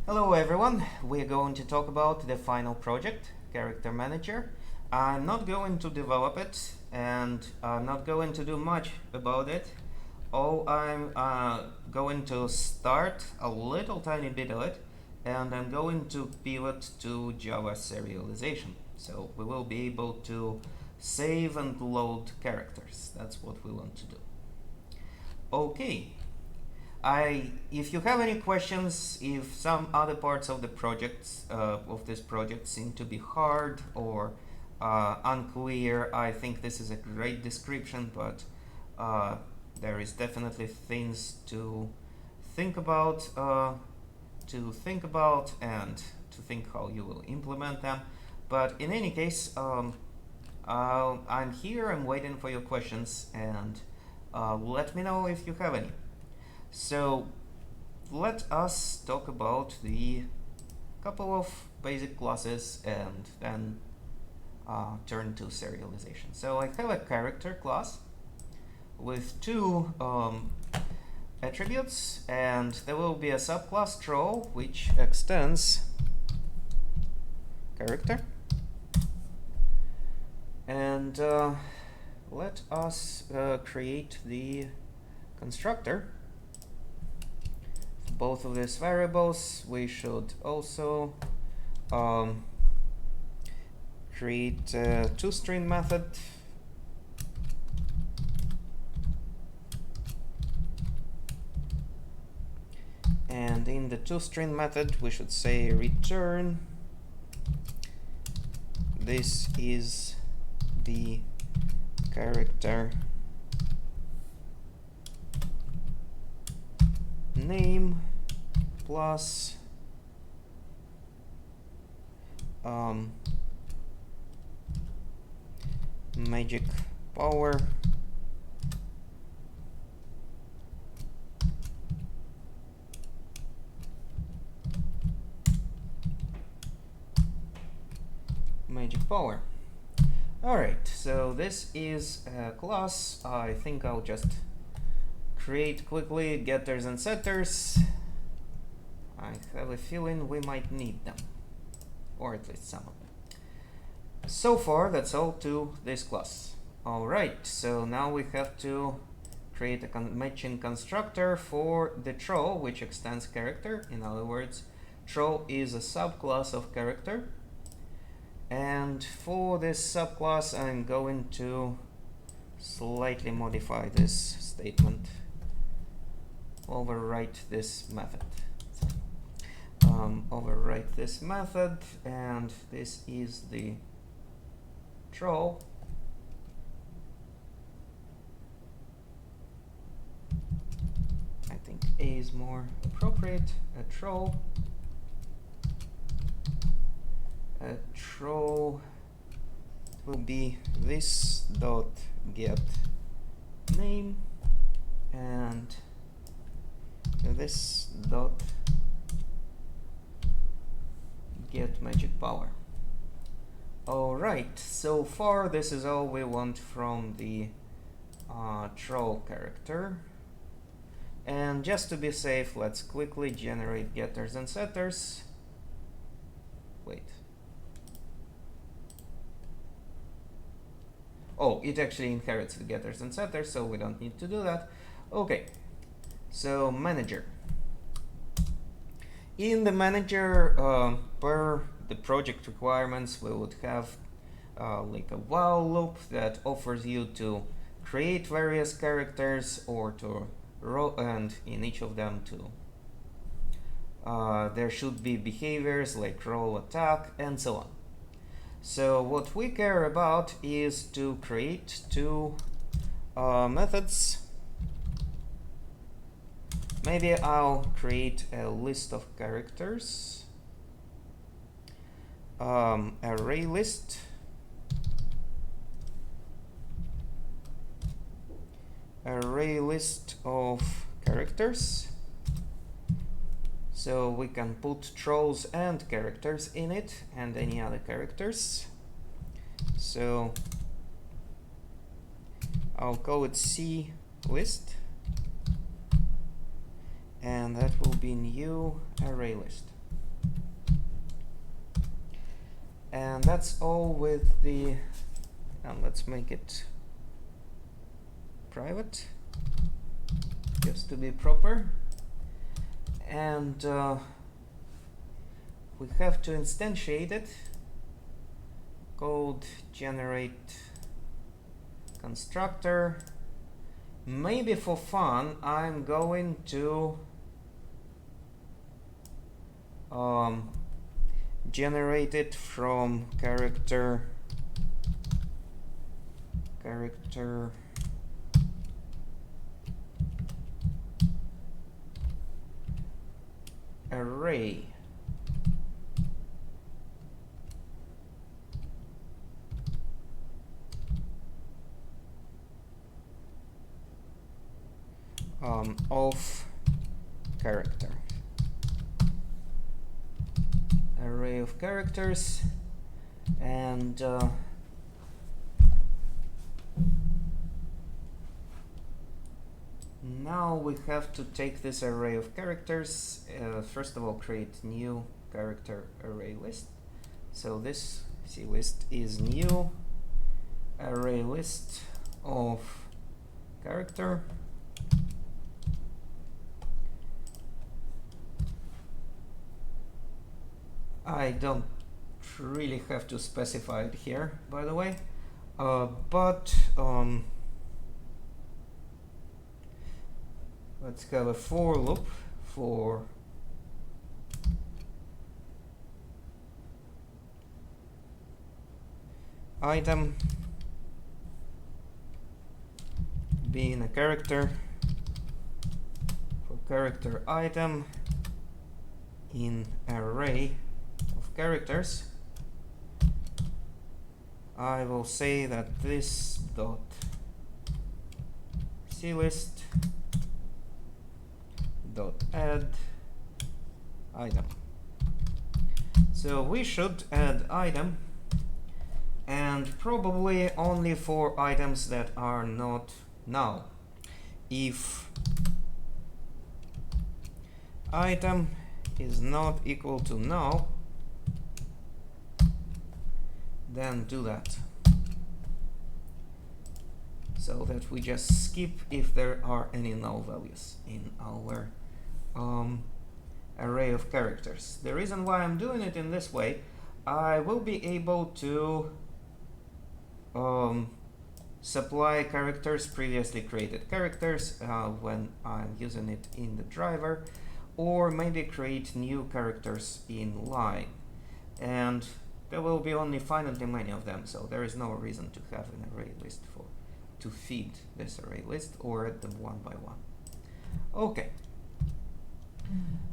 Hello everyone, we're going to talk about the final project, Character Manager. I'm not going to develop it and I'm not going to do much about it. All I'm going to start a little tiny bit of it and I'm going to pivot to Java serialization. So we will be able to save and load characters. That's what we want to do. Okay. If you have any questions, if some other parts of the projects of this project seem to be hard or unclear, I think this is a great description, but there is definitely things to think about, and to think how you will implement them. But in any case, I'm here. I'm waiting for your questions, and let me know if you have any. So let us talk about the couple of basic classes and then turn to serialization. So I have a character class with two attributes, and there will be a subclass troll which extends character. And let us create the constructor. Both of these variables, we should also create a toString method. And in the toString method, we should say return. This is the character name plus magic power Alright, so this is a class. I think I'll just create quickly getters and setters. I have a feeling we might need them, or at least some of them. So far, that's all to this class. Alright, so now we have to create a matching constructor for the troll, which extends character. In other words, troll is a subclass of character. And for this subclass, I'm going to slightly modify this statement, overwrite this method. Overwrite this method, and this is the troll. I think A is more appropriate. A troll will be this dot get name and this dot get magic power. Alright, so far this is all we want from the troll character. And just to be safe, let's quickly generate getters and setters. Wait. Oh, it actually inherits the getters and setters, so we don't need to do that. Okay, so manager. In the manager, per the project requirements, we would have like a while loop that offers you to create various characters or to roll, and in each of them to there should be behaviors like roll, attack, and so on. So what we care about is to create two methods. Maybe I'll create a list of characters, array list, of characters. So we can put trolls and characters in it, and any other characters. So I'll call it C list, and that will be new array list. And that's all with the, and let's make it private just to be proper. And we have to instantiate it. Called generate constructor. Maybe for fun I'm going to generate it from character array. Of character. Array of characters, and now we have to take this array of characters, first of all create new character array list. So this list is new array list of character. I don't really have to specify it here, by the way, but let's have a for loop for item being a character, for character item in array of characters. I will say that this dot clist dot add item. So we should add item, and probably only for items that are not null. If item is not equal to null, then do that, so that we just skip if there are any null values in our array of characters. The reason why I'm doing it in this way, I will be able to supply characters, previously created characters, when I'm using it in the driver, or maybe create new characters in line. And there will be only finitely many of them, so there is no reason to have an array list to feed this array list or add them one by one. Okay.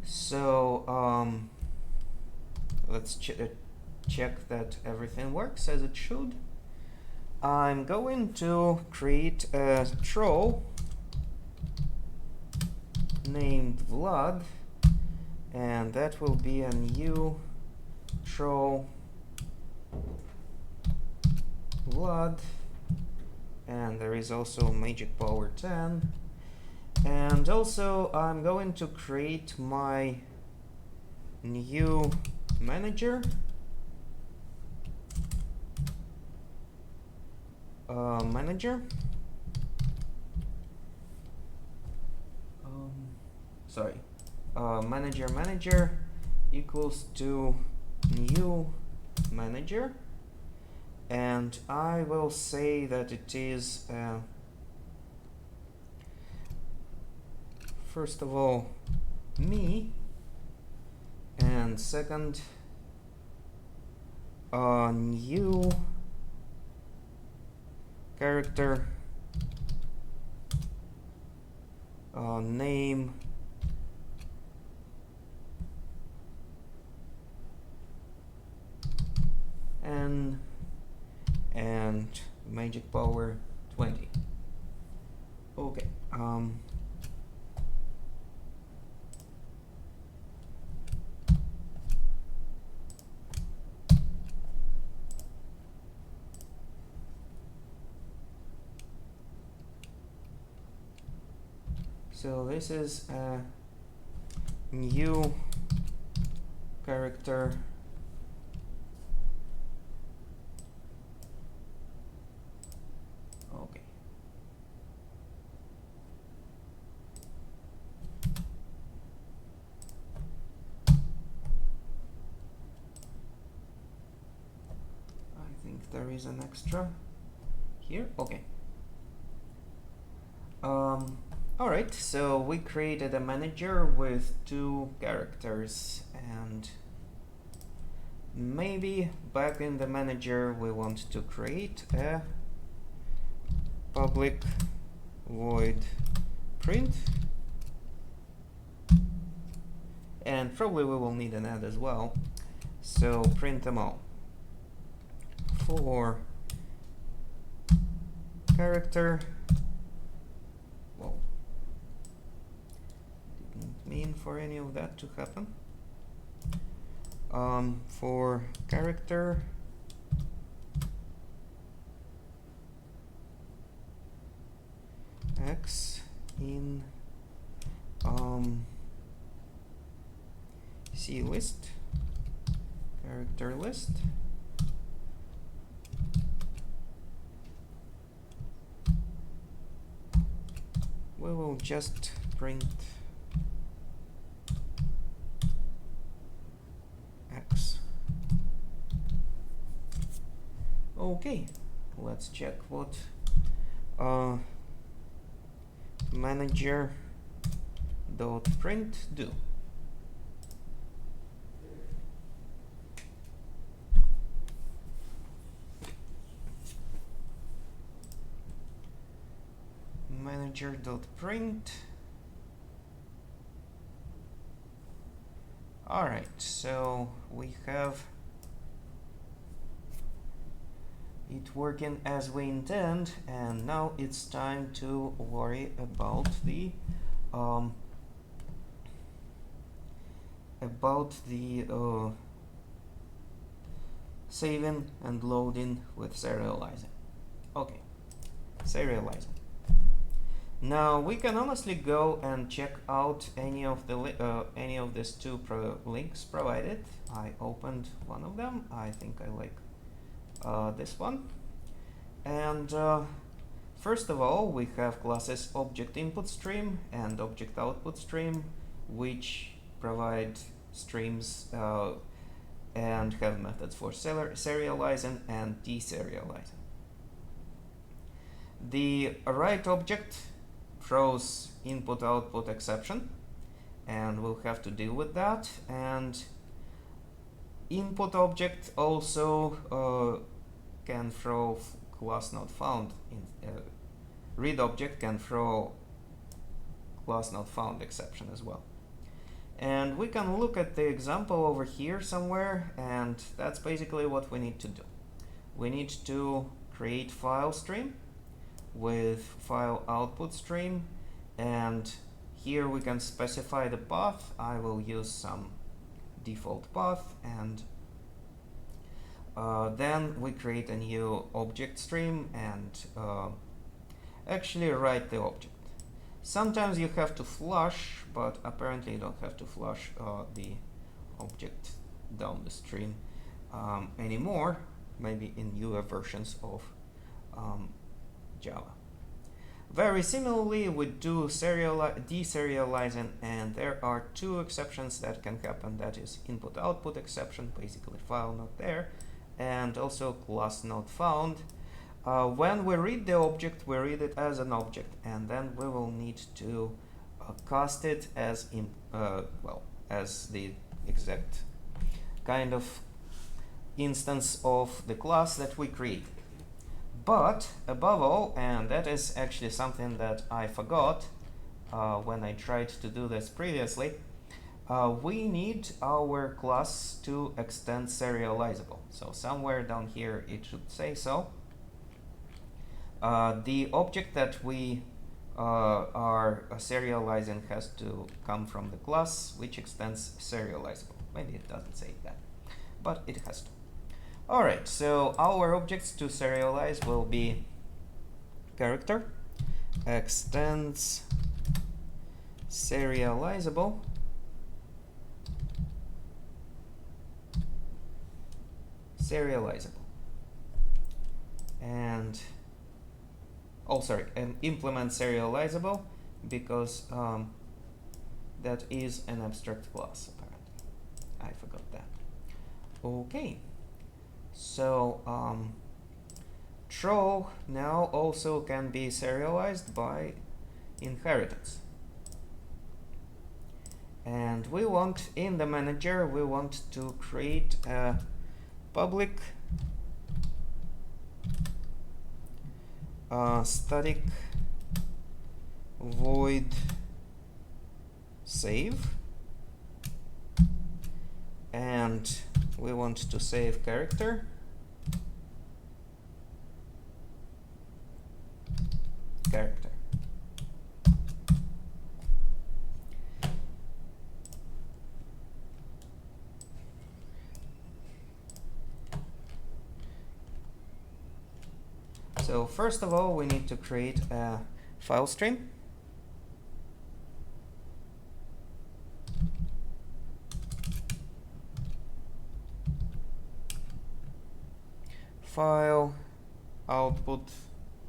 So let's check that everything works as it should. I'm going to create a troll named Vlad, and that will be a new troll Vlad, and there is also magic power 10. And also I'm going to create my new manager, manager equals to new manager, and I will say that it is first of all me, and second new character name and magic power 20. Okay. So this is a new character there is an extra here. Okay. Alright, so we created a manager with 2 characters, and maybe back in the manager we want to create a public void print, and probably we will need an add as well, so print them all. For character, well, didn't mean for any of that to happen. For character, X in C list, character list, we will just print X. Okay, let's check what manager dot print do. Manager dot print. All right, so we have it working as we intend, and now it's time to worry about the saving and loading with serializing. Okay, serializing. Now we can honestly go and check out any of these 2 links provided. I opened one of them. I think I like this one. And first of all, we have classes object input stream and object output stream, which provide streams and have methods for serializing and deserializing. The write object throws input output exception, and we'll have to deal with that. And input object also can throw class not found. Read object can throw class not found exception as well. And we can look at the example over here somewhere, and that's basically what we need to do. We need to create file stream with file output stream, and here we can specify the path. I will use some default path, and then we create a new object stream and actually write the object. Sometimes you have to flush, but apparently you don't have to flush the object down the stream anymore, maybe in newer versions of Java. Very similarly, we do deserializing, and there are 2 exceptions that can happen. That is input output exception, basically file not there, and also class not found. When we read the object, we read it as an object, and then we will need to cast it as as the exact kind of instance of the class that we created. But above all, and that is actually something that I forgot when I tried to do this previously, we need our class to extend serializable. So somewhere down here it should say so. The object that we are serializing has to come from the class which extends serializable. Maybe it doesn't say that, but it has to. Alright, so our objects to serialize will be character extends serializable and and implement serializable, because that is an abstract class apparently. I forgot that. Okay, so Troll now also can be serialized by inheritance. And we want, in the manager, we want to create a public static void save, and we want to save character. So first of all, we need to create a file stream. File output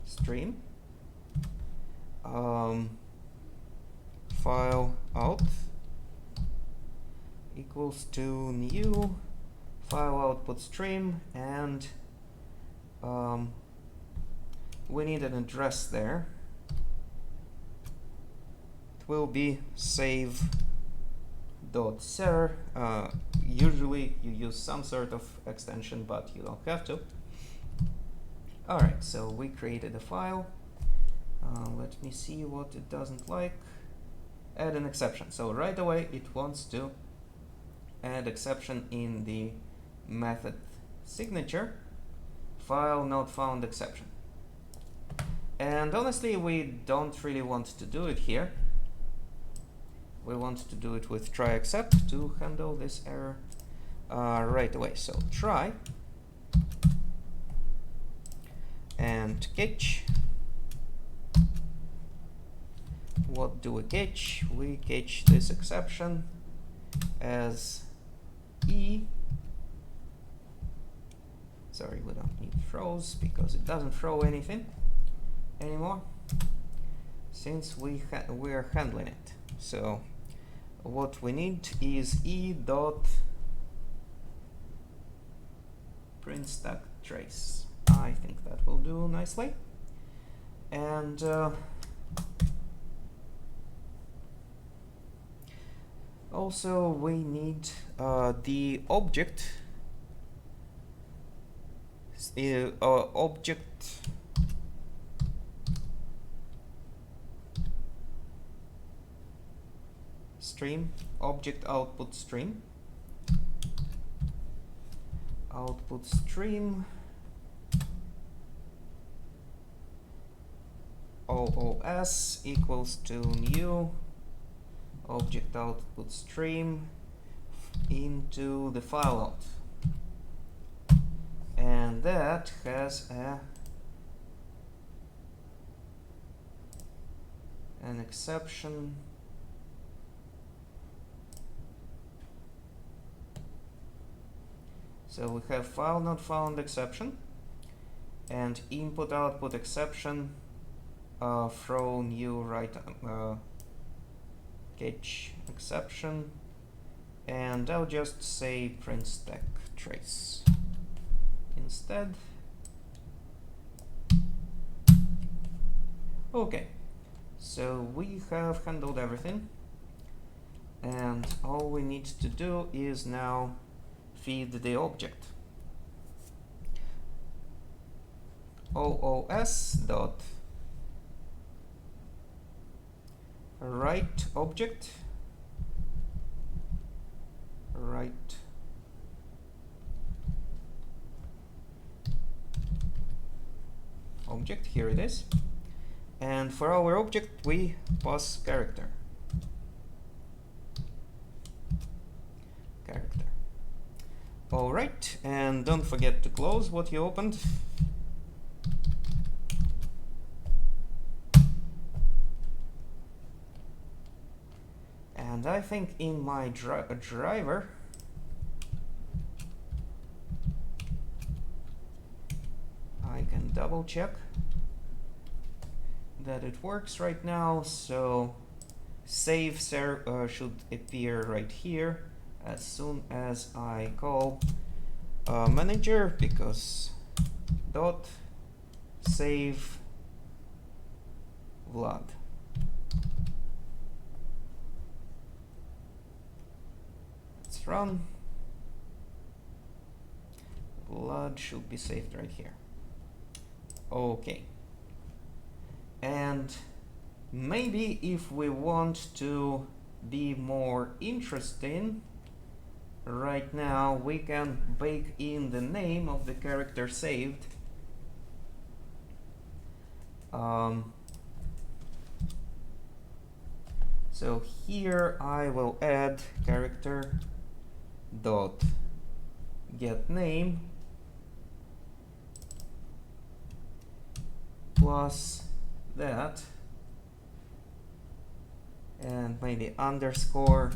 stream. File out equals to new file output stream, and we need an address there. It will be save.ser. Usually you use some sort of extension, but you don't have to. Alright, so we created a file. Let me see what it doesn't like. Add an exception. So right away it wants to add exception in the method signature. File not found exception. And honestly, we don't really want to do it here. We want to do it with try except to handle this error right away. So try and catch. What do we catch? We catch this exception as E. Sorry, we don't need throws because it doesn't throw anything anymore since we're handling it. So what we need is E dot print stack trace. I think that will do nicely. And also we need the object stream, object output stream, OOS equals to new object output stream into the file out, and that has an exception. So we have file not found exception and input output exception, throw new right catch exception, and I'll just say print stack trace instead. Okay, so we have handled everything, and all we need to do is now feed the object. OOS dot write object, write object, here it is, and for our object we pass character. Alright, and don't forget to close what you opened. And I think in my driver I can double check that it works right now. So save should appear right here as soon as I call manager, because dot save Vlad. Let's run. Vlad should be saved right here. Okay. And maybe if we want to be more interesting, right now we can bake in the name of the character saved. So here I will add character dot get name plus that, and maybe underscore,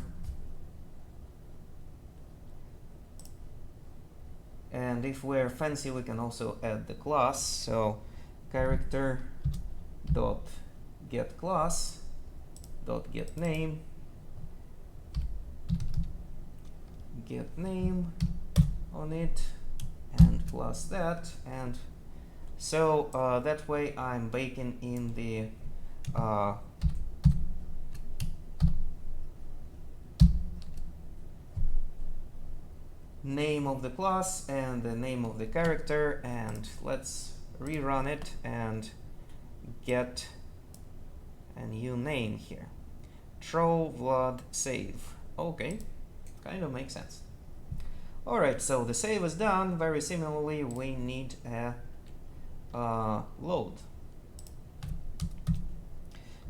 and if we're fancy we can also add the class. So character dot get class dot get name on it, and plus that, and so that way I'm baking in the name of the class and the name of the character, and let's rerun it and get a new name here. Throw Vlad save. Okay, kind of makes sense. Alright, so the save is done. Very similarly, we need a load.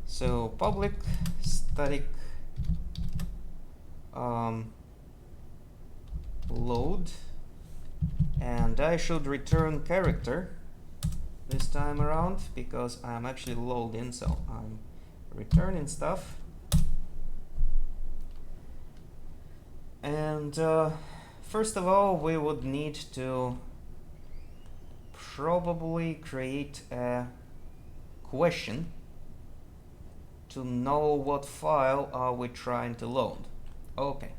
So public static load, and I should return character this time around because I'm actually loading, so I'm returning stuff. And first of all, we would need to probably create a question to know what file are we trying to load. Okay,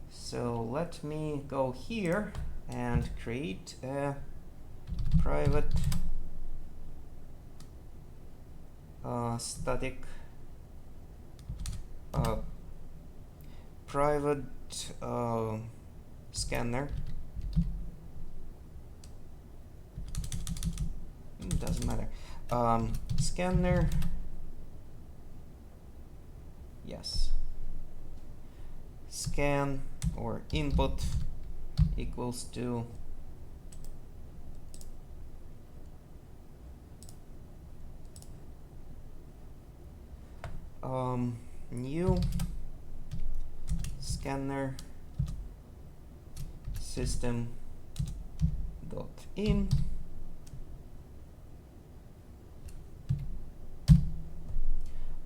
so let me go here and create a private static private scanner. Doesn't matter. Scanner. Yes. Scan or input equals to new scanner system dot in.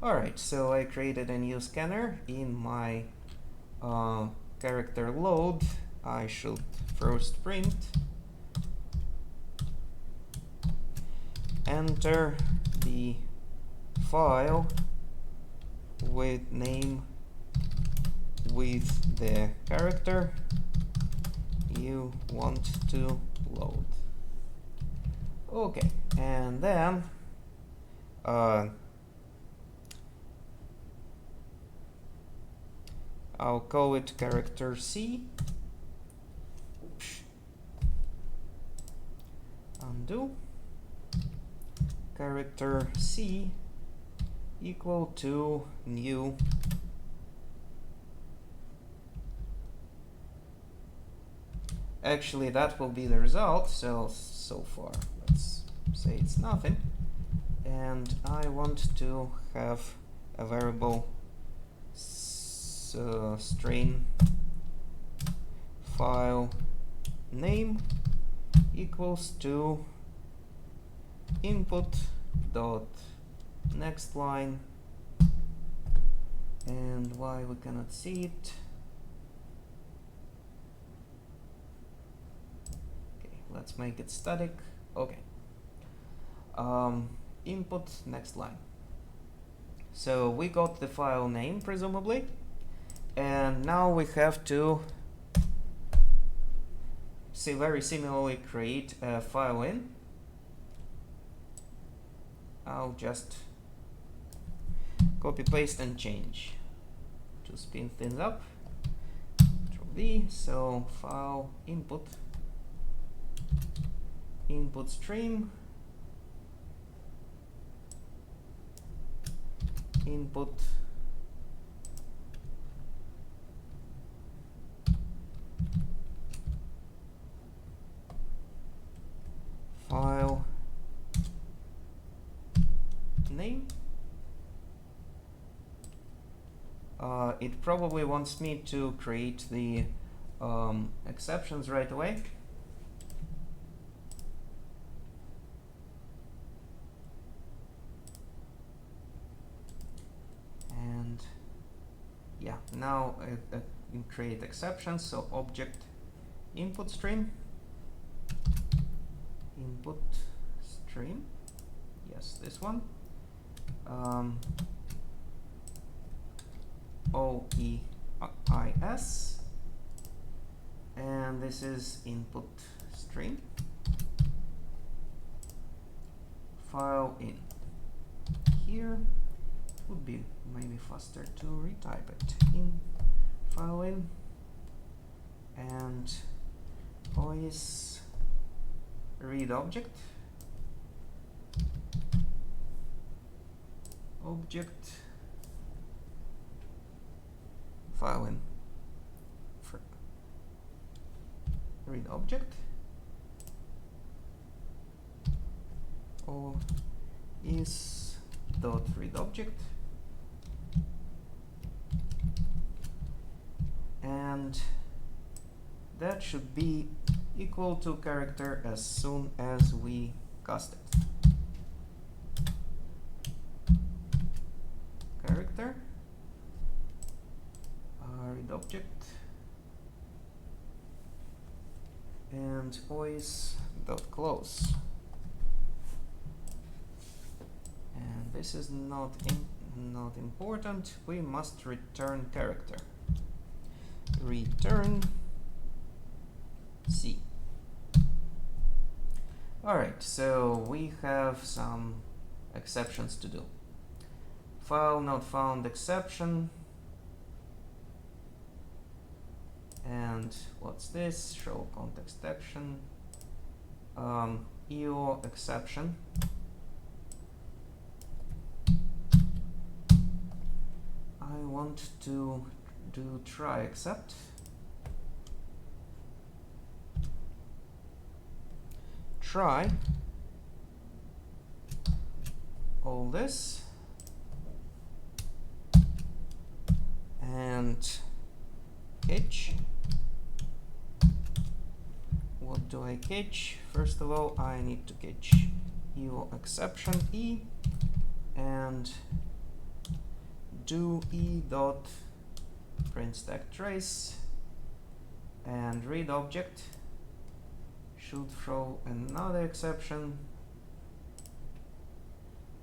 Alright, so I created a new scanner in my character load. I should first print enter the file with name with the character you want to load. Okay, and then I'll call it character C. Oops. Undo. Character C equal to new actually that will be the result, so far let's say it's nothing, and I want to have a variable string file name equals to input dot next line, and why we cannot see it. Okay, let's make it static. Okay, input next line. So we got the file name presumably, and now we have to very similarly create a file in. I'll just copy paste and change to speed things up. Control V. So file input stream input file name. It probably wants me to create the exceptions right away. And yeah, now create exceptions. So object input stream, yes, this one, OEIS, and this is input stream, file in. Here it would be maybe faster to retype it in file in, and OIS read object file in for read object or is dot read object, and that should be equal to character as soon as we cast it. Character read object and voice dot close, and this is not important. We must return character. Return C. Alright, so we have some exceptions to do. File not found exception. And what's this? Show context action. EO exception. I want to do try except. Try all this and catch. What do I catch? First of all, I need to catch EO exception E and do E dot print stack trace, and read object should throw another exception,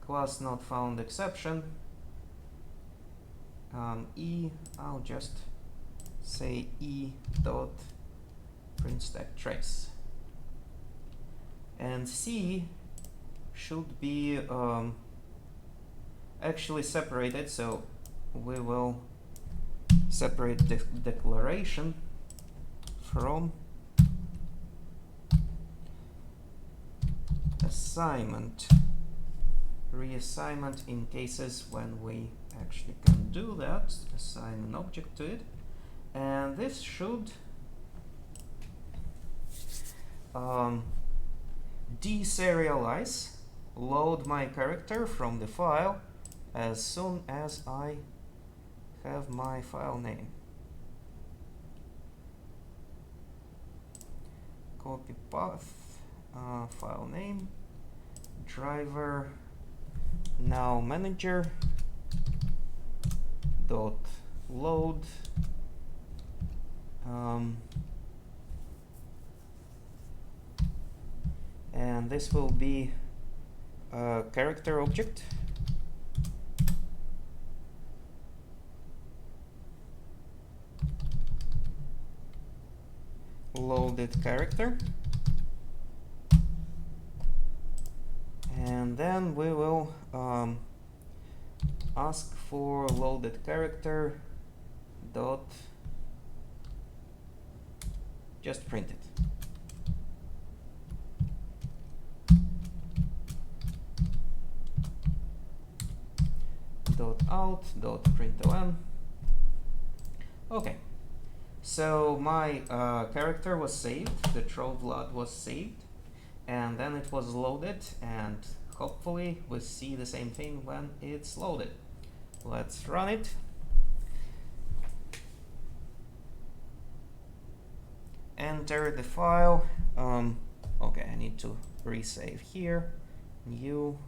class not found exception, I'll just say E dot print stack trace, and C should be actually separated, so we will separate the declaration from assignment, reassignment in cases when we actually can do that, assign an object to it, and this should deserialize, load my character from the file as soon as I have my file name. Copy path, file name, driver now manager dot load and this will be a character object. Loaded character, and and then we will ask for loaded character dot just print it. Dot out dot println. Okay, so my character was saved, the troll Vlad was saved, and then it was loaded, and hopefully we see the same thing when it's loaded. Let's run it. Enter the file. Okay, I need to resave here. New,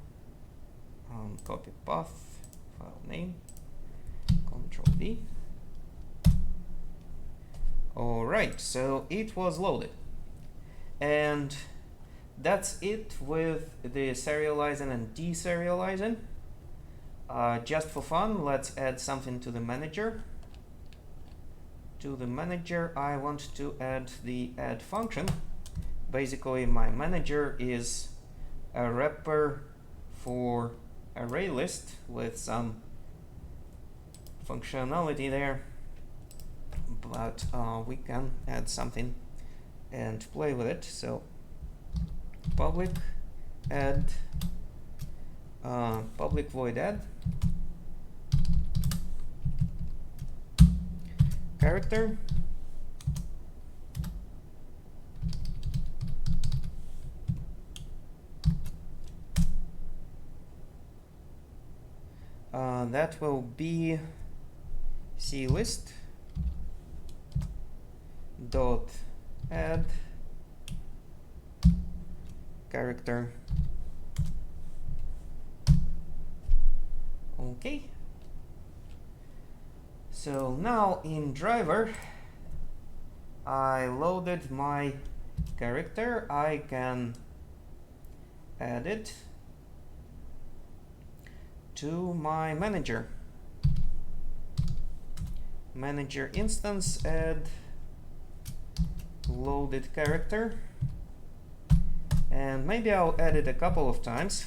copy path, file name, Control V. Alright, so it was loaded. And that's it with the serializing and deserializing. Just for fun, let's add something to the manager. To the manager, I want to add the add function. Basically, my manager is a wrapper for array list with some functionality there, but we can add something and play with it. So public add, public void add character, that will be clist dot add character. Okay, so now in driver I loaded my character. I can add it to my manager. Manager instance add loaded character, and maybe I'll add it a couple of times.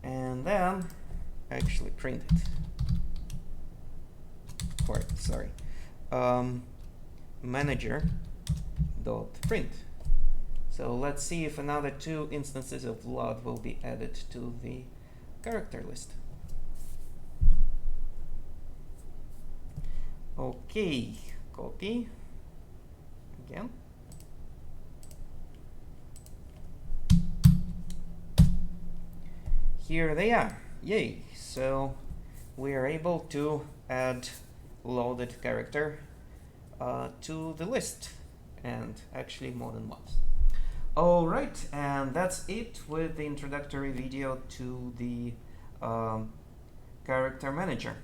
And then actually print it. Sorry. Manager dot print. So let's see if another 2 instances of Vlad will be added to the character list. Okay, copy again. Here they are. Yay! So we are able to add loaded character to the list, and actually more than once. Alright, and that's it with the introductory video to the character manager.